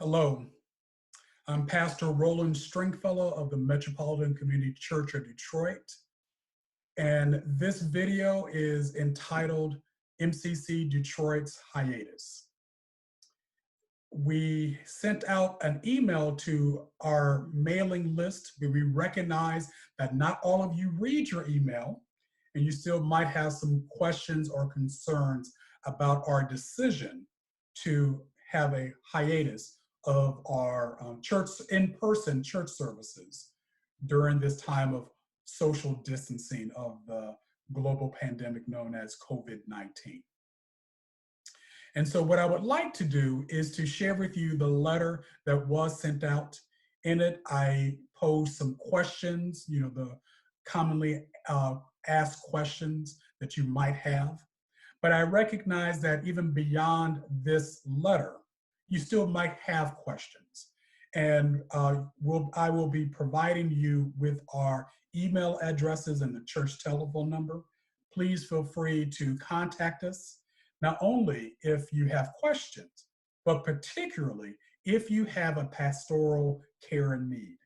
Hello, I'm Pastor Roland Stringfellow of the Metropolitan Community Church of Detroit, and this video is entitled MCC Detroit's Hiatus. We sent out an email to our mailing list, but we recognize that not all of you read your email, and you still might have some questions or concerns about our decision to have a hiatus of our in-person church services during this time of social distancing of the global pandemic known as COVID-19. And so what I would like to do is to share with you the letter that was sent out. In it, I posed some questions, the commonly asked questions that you might have. But I recognize that even beyond this letter, you still might have questions. And I will be providing you with our email addresses and the church telephone number. Please feel free to contact us, not only if you have questions, but particularly if you have a pastoral care need.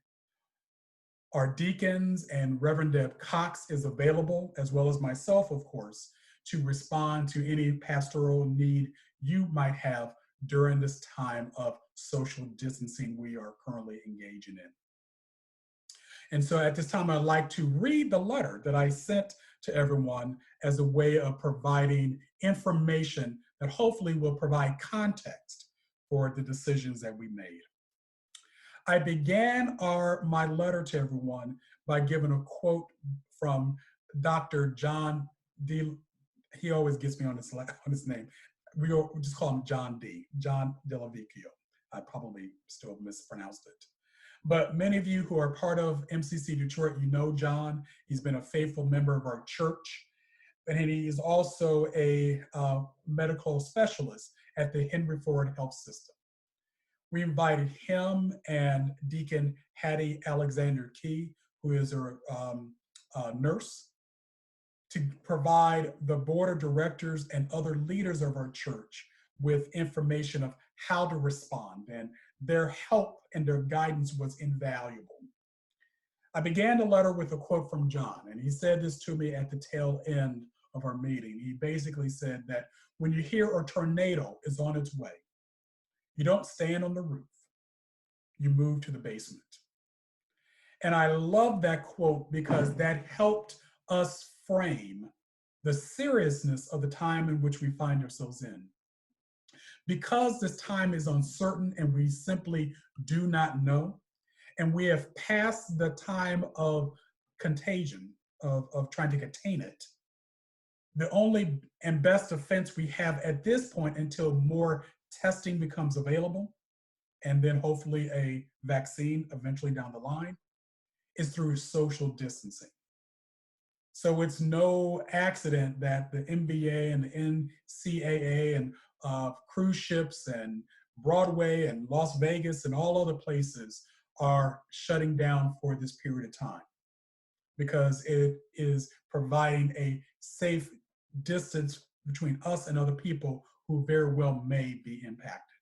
Our deacons and Reverend Deb Cox is available, as well as myself, of course, to respond to any pastoral need you might have during this time of social distancing we are currently engaging in. And so at this time, I'd like to read the letter that I sent to everyone as a way of providing information that hopefully will provide context for the decisions that we made. I began my letter to everyone by giving a quote from Dr. John D. He always gets me on his name. We just call him John Delavicchio. I probably still mispronounced it. But many of you who are part of MCC Detroit, you know John. He's been a faithful member of our church. And he is also a medical specialist at the Henry Ford Health System. We invited him and Deacon Hattie Alexander Key, who is a nurse, to provide the board of directors and other leaders of our church with information of how to respond, and their help and their guidance was invaluable. I began the letter with a quote from John, and he said this to me at the tail end of our meeting. He basically said that when you hear a tornado is on its way, you don't stand on the roof, you move to the basement. And I love that quote because that helped us frame the seriousness of the time in which we find ourselves in. Because this time is uncertain and we simply do not know, and we have passed the time of contagion, of trying to contain it, the only and best defense we have at this point until more testing becomes available, and then hopefully a vaccine eventually down the line, is through social distancing. So it's no accident that the NBA and the NCAA and cruise ships and Broadway and Las Vegas and all other places are shutting down for this period of time, because it is providing a safe distance between us and other people who very well may be impacted.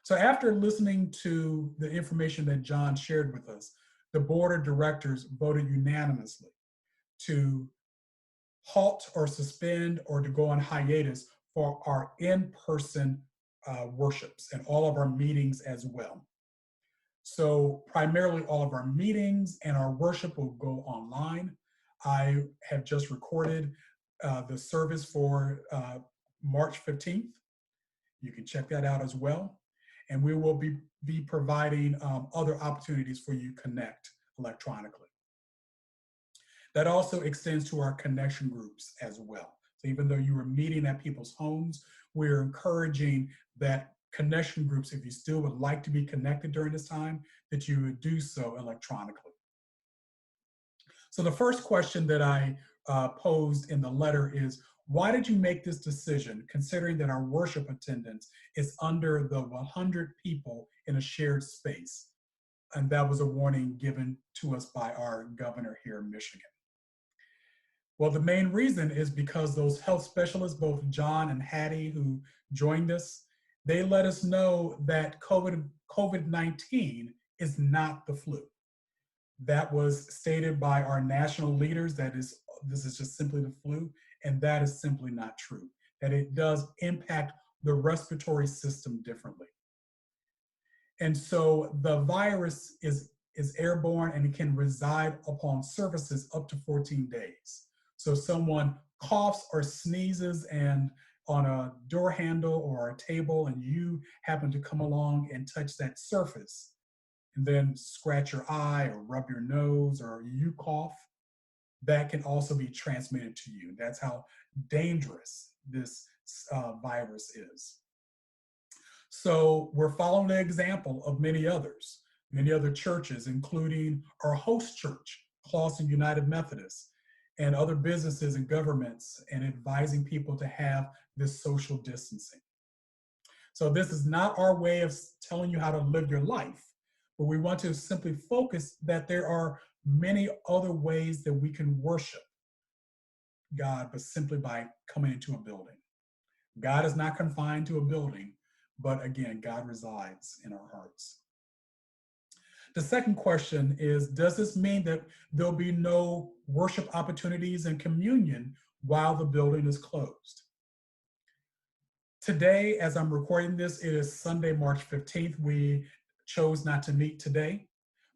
So after listening to the information that John shared with us, the board of directors voted unanimously to halt or suspend or to go on hiatus for our in-person worships and all of our meetings as well. So primarily all of our meetings and our worship will go online. I have just recorded the service for March 15th. You can check that out as well. And we will be providing other opportunities for you to connect electronically. That also extends to our connection groups as well. So even though you are meeting at people's homes, we're encouraging that connection groups, if you still would like to be connected during this time, that you would do so electronically. So the first question that I posed in the letter is, why did you make this decision, considering that our worship attendance is under the 100 people in a shared space? And that was a warning given to us by our governor here in Michigan. Well, the main reason is because those health specialists, both John and Hattie, who joined us, they let us know that COVID-19 is not the flu. That was stated by our national leaders that this is just simply the flu, and that is simply not true. That it does impact the respiratory system differently. And so the virus is airborne and it can reside upon surfaces up to 14 days. So someone coughs or sneezes and on a door handle or a table, and you happen to come along and touch that surface and then scratch your eye or rub your nose or you cough, that can also be transmitted to you. That's how dangerous this virus is. So we're following the example of many other churches, including our host church, Clawson United Methodist, and other businesses and governments, and advising people to have this social distancing. So this is not our way of telling you how to live your life, but we want to simply focus that there are many other ways that we can worship God, but simply by coming into a building. God is not confined to a building, but again, God resides in our hearts. The second question is, does this mean that there'll be no worship opportunities and communion while the building is closed? Today, as I'm recording this, it is Sunday, March 15th. We chose not to meet today,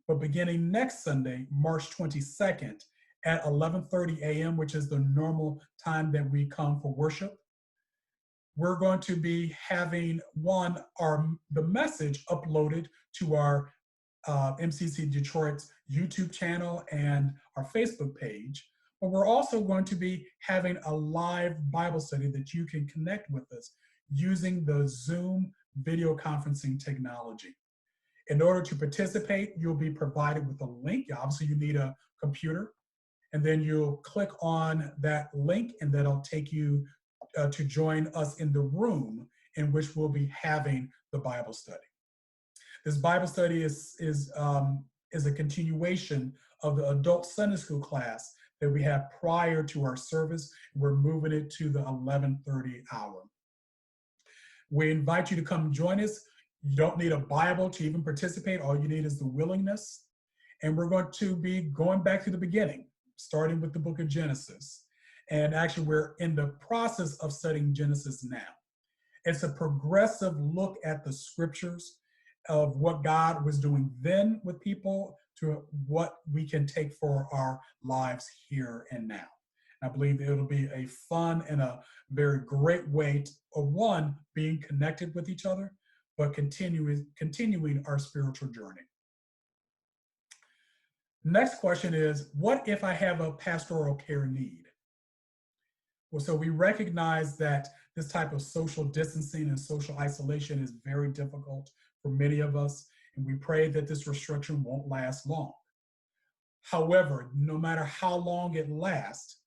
but beginning next Sunday, March 22nd at 11:30 a.m., which is the normal time that we come for worship, we're going to be having the message uploaded to our MCC Detroit's YouTube channel and our Facebook page. But we're also going to be having a live Bible study that you can connect with us using the Zoom video conferencing technology. In order to participate, you'll be provided with a link. Obviously, you need a computer, and then you'll click on that link, and that'll take you to join us in the room in which we'll be having the Bible study. This Bible study is a continuation of the adult Sunday school class that we had prior to our service. We're moving it to the 11:30 hour. We invite you to come join us. You don't need a Bible to even participate. All you need is the willingness. And we're going to be going back to the beginning, starting with the book of Genesis. And actually, we're in the process of studying Genesis now. It's a progressive look at the scriptures of what God was doing then with people to what we can take for our lives here and now. I believe it'll be a fun and a very great way of one, being connected with each other, but continuing our spiritual journey. Next question is, what if I have a pastoral care need? Well, so we recognize that this type of social distancing and social isolation is very difficult for many of us, and we pray that this restriction won't last long. However, no matter how long it lasts,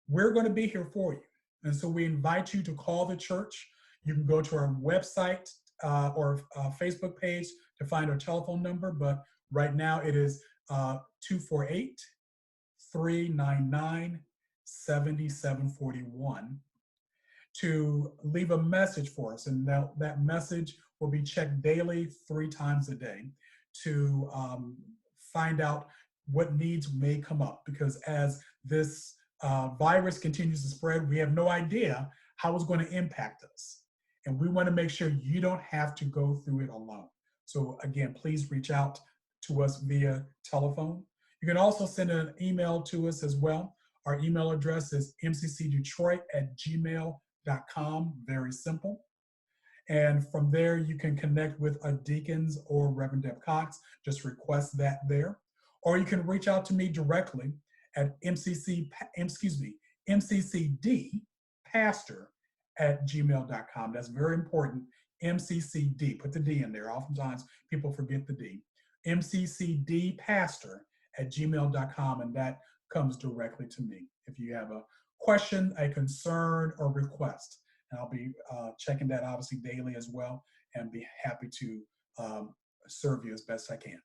we're going to be here for you. And so we invite you to call the church. You can go to our website or Facebook page to find our telephone number, but right now it is 248-399-7741 to leave a message for us. And that message will be checked daily 3 times a day to find out what needs may come up, because as this virus continues to spread, we have no idea how it's going to impact us. And we want to make sure you don't have to go through it alone. So again, please reach out to us via telephone. You can also send an email to us as well. Our email address is mccdetroit@gmail.com, very simple. And from there, you can connect with our deacons or Reverend Deb Cox. Just request that there. Or you can reach out to me directly at mccdpastor@gmail.com. That's very important. MCCD, put the D in there. Oftentimes people forget the D. mccdpastor@gmail.com, and that comes directly to me if you have a question, a concern, or request. And I'll be checking that obviously daily as well, and be happy to serve you as best I can.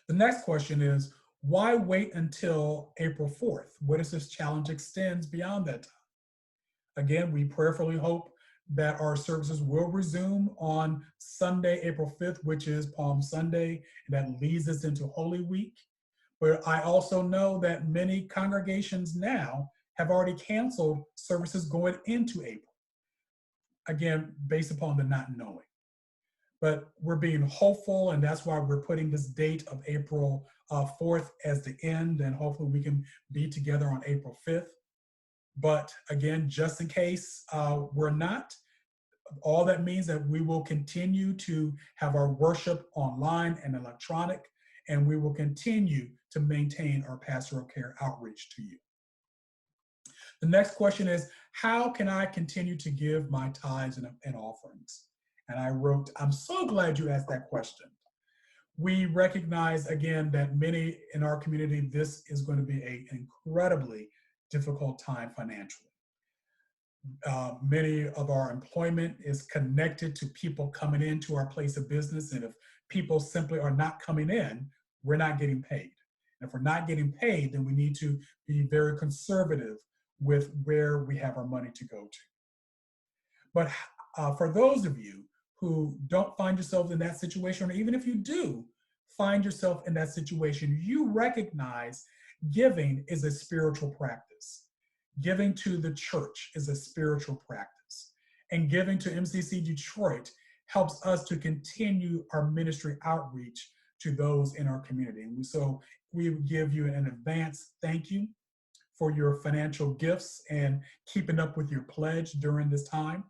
The next question is, why wait until April 4th? What if this challenge extends beyond that time? Again, we prayerfully hope that our services will resume on Sunday, April 5th, which is Palm Sunday, and that leads us into Holy Week. But I also know that many congregations now have already canceled services going into April, again, based upon the not knowing. But we're being hopeful, and that's why we're putting this date of April 4th as the end, and hopefully we can be together on April 5th. But again, just in case we're not, all that means that we will continue to have our worship online and electronic, and we will continue to maintain our pastoral care outreach to you. The next question is, how can I continue to give my tithes and offerings? And I wrote, I'm so glad you asked that question. We recognize, again, that many in our community, this is going to be an incredibly difficult time financially. Many of our employment is connected to people coming into our place of business. And if people simply are not coming in, we're not getting paid. And if we're not getting paid, then we need to be very conservative with where we have our money to go to. But for those of you who don't find yourselves in that situation, or even if you do find yourself in that situation, you recognize giving is a spiritual practice. Giving to the church is a spiritual practice. And giving to MCC Detroit helps us to continue our ministry outreach to those in our community. And so we give you an advance thank you for your financial gifts and keeping up with your pledge during this time.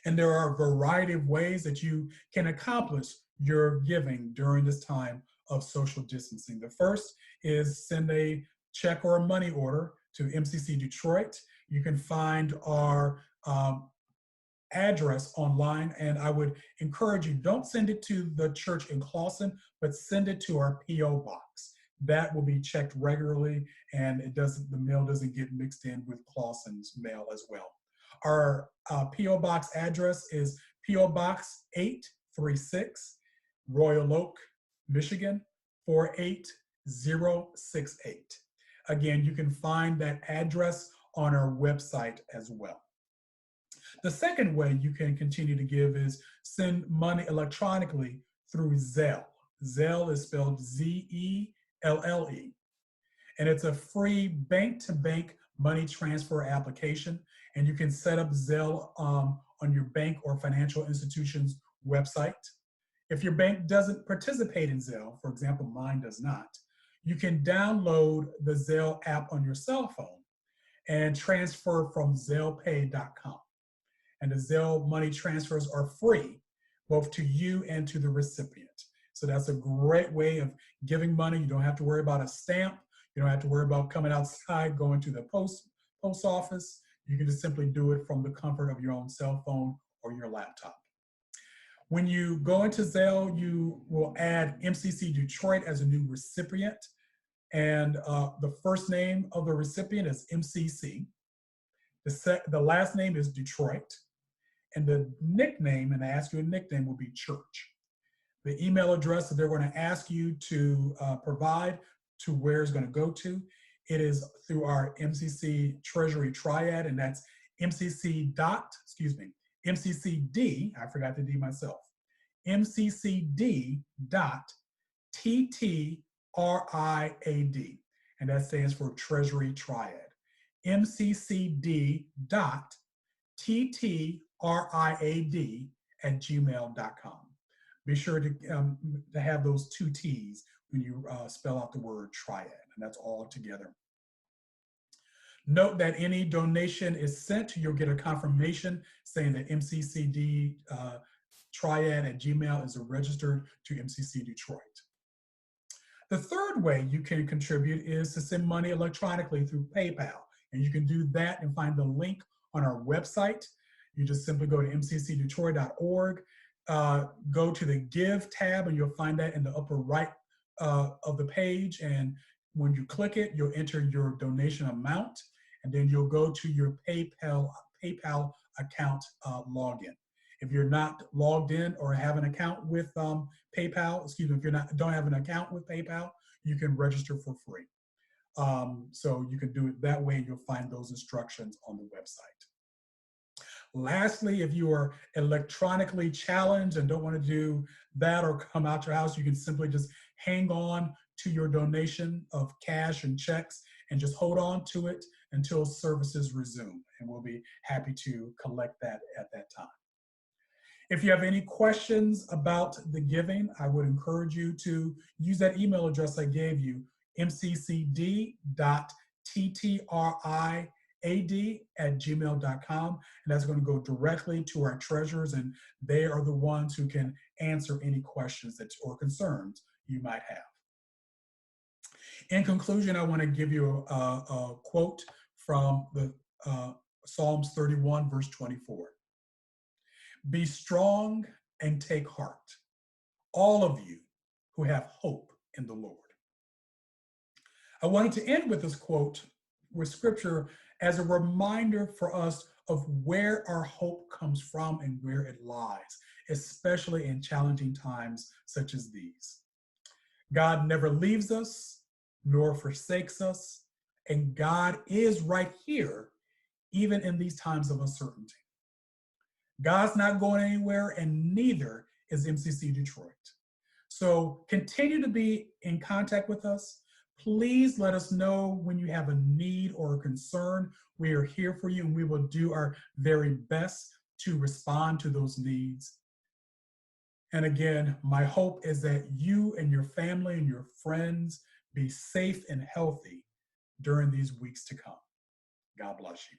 And there are a variety of ways that you can accomplish your giving during this time of social distancing. The first is send a check or a money order to MCC Detroit. You can find our address online, and I would encourage you, don't send it to the church in Clawson, but send it to our P.O. box. That will be checked regularly, and the mail doesn't get mixed in with Clawson's mail as well. Our P.O. Box address is P.O. Box 836, Royal Oak, Michigan, 48068. Again, you can find that address on our website as well. The second way you can continue to give is send money electronically through Zelle. Zelle is spelled Z-E-L-L-E. And it's a free bank-to-bank money transfer application. And you can set up Zelle on your bank or financial institution's website. If your bank doesn't participate in Zelle, for example, mine does not, you can download the Zelle app on your cell phone and transfer from ZellePay.com. And the Zelle money transfers are free, both to you and to the recipient. So that's a great way of giving money. You don't have to worry about a stamp. You don't have to worry about coming outside, going to the post office. You can just simply do it from the comfort of your own cell phone or your laptop. When you go into Zelle, you will add MCC Detroit as a new recipient. And the first name of the recipient is MCC. The last name is Detroit. And the nickname, and I ask you a nickname, will be church. The email address that they're going to ask you to provide to where it's going to go to, it is through our MCC Treasury Triad, and that's MCCD, I forgot the D myself, MCCD.TTRIAD, and that stands for Treasury Triad. MCCD.TTRIAD@gmail.com. Be sure to have those two T's when you spell out the word triad, and that's all together. Note that any donation is sent, you'll get a confirmation saying that MCCD triad@gmail is registered to MCC Detroit. The third way you can contribute is to send money electronically through PayPal, and you can do that and find the link on our website. You just simply go to mccdetroit.org, go to the Give tab, and you'll find that in the upper right of the page. And when you click it, you'll enter your donation amount, and then you'll go to your PayPal account login. If you're not logged in or have an account with PayPal, if you don't have an account with PayPal, you can register for free. So you can do it that way, and you'll find those instructions on the website. Lastly, if you are electronically challenged and don't want to do that or come out your house, you can simply just hang on to your donation of cash and checks and just hold on to it until services resume. And we'll be happy to collect that at that time. If you have any questions about the giving, I would encourage you to use that email address I gave you, mccd.ttriad@gmail.com. And that's going to go directly to our treasurers, and they are the ones who can answer any questions or concerns you might have. In conclusion, I want to give you a quote from the Psalms 31, verse 24. Be strong and take heart, all of you who have hope in the Lord. I wanted to end with this quote with scripture as a reminder for us of where our hope comes from and where it lies, especially in challenging times such as these. God never leaves us nor forsakes us, and God is right here, even in these times of uncertainty. God's not going anywhere, and neither is MCC Detroit. So continue to be in contact with us. Please let us know when you have a need or a concern. We are here for you, and we will do our very best to respond to those needs. And again, my hope is that you and your family and your friends be safe and healthy during these weeks to come. God bless you.